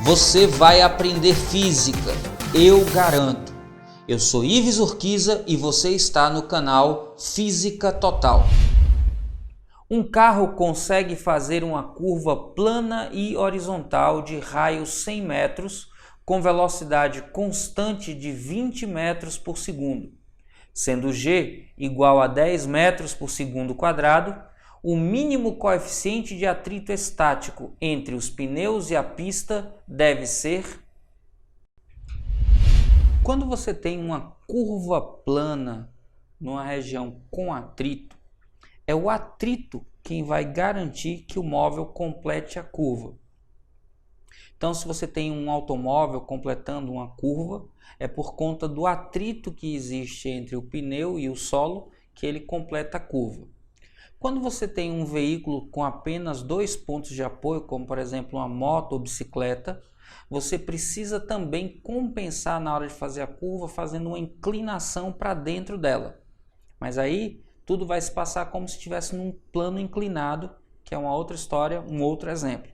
Você vai aprender física, eu garanto. Eu sou Ives Urquiza e você está no canal Física Total. Um carro consegue fazer uma curva plana e horizontal de raio 100 metros com velocidade constante de 20 metros por segundo, sendo g igual a 10 metros por segundo quadrado. O mínimo coeficiente de atrito estático entre os pneus e a pista deve ser... Quando você tem uma curva plana numa região com atrito, é o atrito quem vai garantir que o móvel complete a curva. Então, se você tem um automóvel completando uma curva, é por conta do atrito que existe entre o pneu e o solo que ele completa a curva. Quando você tem um veículo com apenas 2 pontos de apoio, como por exemplo uma moto ou bicicleta, você precisa também compensar na hora de fazer a curva, fazendo uma inclinação para dentro dela. Mas aí tudo vai se passar como se estivesse num plano inclinado, que é uma outra história, um outro exemplo.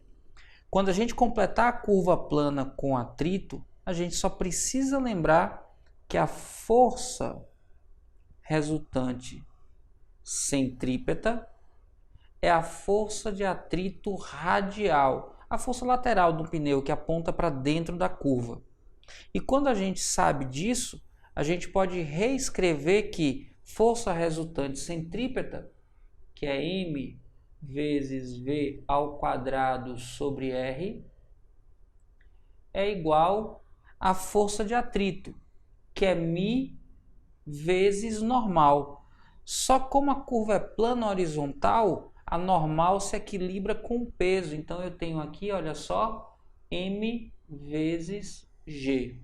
Quando a gente completar a curva plana com atrito, a gente só precisa lembrar que a força resultante centrípeta é a força de atrito radial, a força lateral do pneu que aponta para dentro da curva. E quando a gente sabe disso, a gente pode reescrever que força resultante centrípeta, que é m vezes v ao quadrado sobre r, é igual à força de atrito, que é μ vezes normal. Só como a curva é plana horizontal, a normal se equilibra com o peso. Então eu tenho aqui, olha só, m vezes g.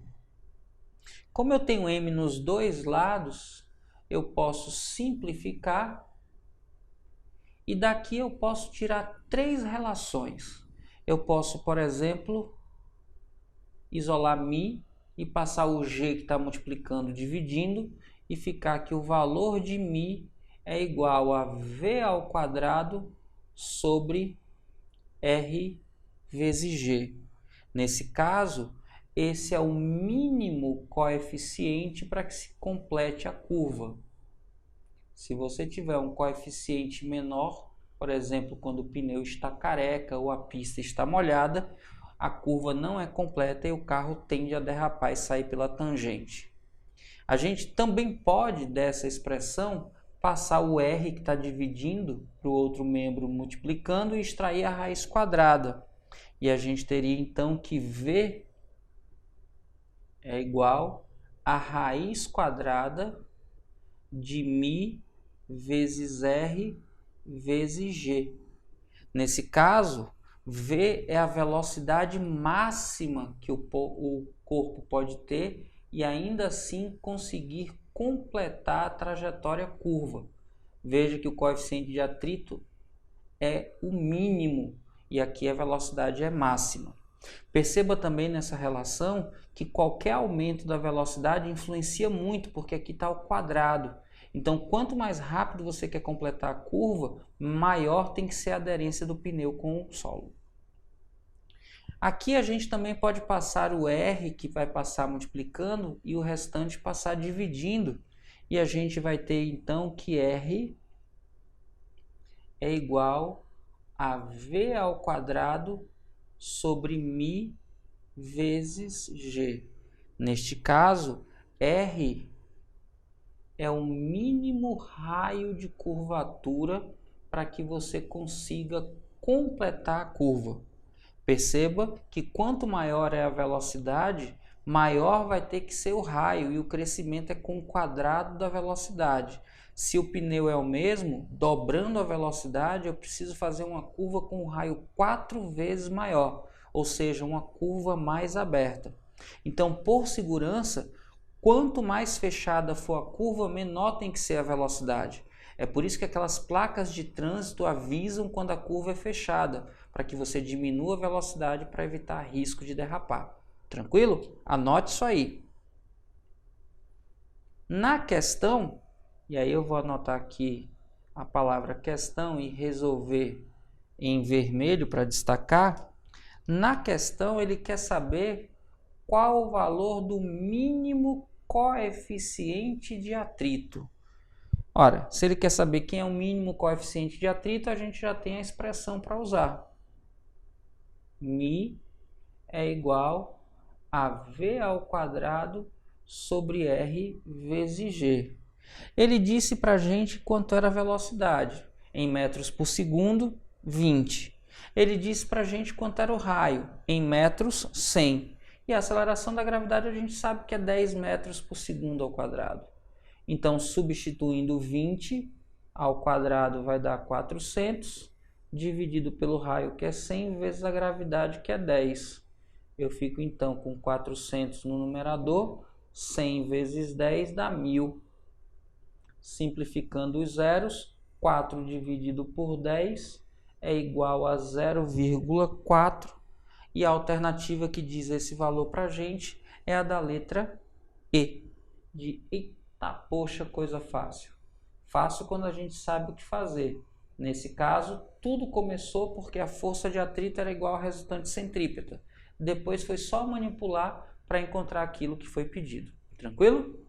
Como eu tenho m nos dois lados, eu posso simplificar e daqui eu posso tirar 3 relações. Eu posso, por exemplo, isolar μ e passar o g que está multiplicando dividindo e ficar que o valor de μ é igual a v ao quadrado sobre r vezes g. Nesse caso, esse é o mínimo coeficiente para que se complete a curva. Se você tiver um coeficiente menor, por exemplo, quando o pneu está careca ou a pista está molhada, a curva não é completa e o carro tende a derrapar e sair pela tangente. A gente também pode, dessa expressão, passar o r que está dividindo para o outro membro multiplicando e extrair a raiz quadrada. E a gente teria então que v é igual a raiz quadrada de μ vezes r vezes g. Nesse caso, v é a velocidade máxima que o corpo pode ter e ainda assim conseguir completar a trajetória curva. Veja que o coeficiente de atrito é o mínimo e aqui a velocidade é máxima. Perceba também nessa relação que qualquer aumento da velocidade influencia muito, porque aqui está o quadrado. Então, quanto mais rápido você quer completar a curva, maior tem que ser a aderência do pneu com o solo. Aqui a gente também pode passar o R, que vai passar multiplicando, e o restante passar dividindo. E a gente vai ter então que R é igual a V ao quadrado sobre μ vezes G. Neste caso, R é o mínimo raio de curvatura para que você consiga completar a curva. Perceba que quanto maior é a velocidade, maior vai ter que ser o raio e o crescimento é com o quadrado da velocidade. Se o pneu é o mesmo, dobrando a velocidade, eu preciso fazer uma curva com um raio 4 vezes maior, ou seja, uma curva mais aberta. Então, por segurança, quanto mais fechada for a curva, menor tem que ser a velocidade. É por isso que aquelas placas de trânsito avisam quando a curva é fechada, para que você diminua a velocidade para evitar risco de derrapar. Tranquilo? Anote isso aí. Na questão, e aí eu vou anotar aqui a palavra questão e resolver em vermelho para destacar. Na questão, ele quer saber qual o valor do mínimo coeficiente de atrito. Ora, se ele quer saber quem é o mínimo coeficiente de atrito, a gente já tem a expressão para usar. Mi é igual a V ao quadrado sobre R vezes G. Ele disse para a gente quanto era a velocidade. Em metros por segundo, 20. Ele disse para a gente quanto era o raio. Em metros, 100. E a aceleração da gravidade a gente sabe que é 10 metros por segundo ao quadrado. Então, substituindo 20 ao quadrado vai dar 400, dividido pelo raio, que é 100, vezes a gravidade, que é 10. Eu fico, então, com 400 no numerador, 100 vezes 10 dá 1000. Simplificando os zeros, 4 dividido por 10 é igual a 0,4. E a alternativa que diz esse valor para a gente é a da letra E, de eita, poxa, coisa fácil. Fácil quando a gente sabe o que fazer. Nesse caso, tudo começou porque a força de atrito era igual à resultante centrípeta. Depois foi só manipular para encontrar aquilo que foi pedido. Tranquilo?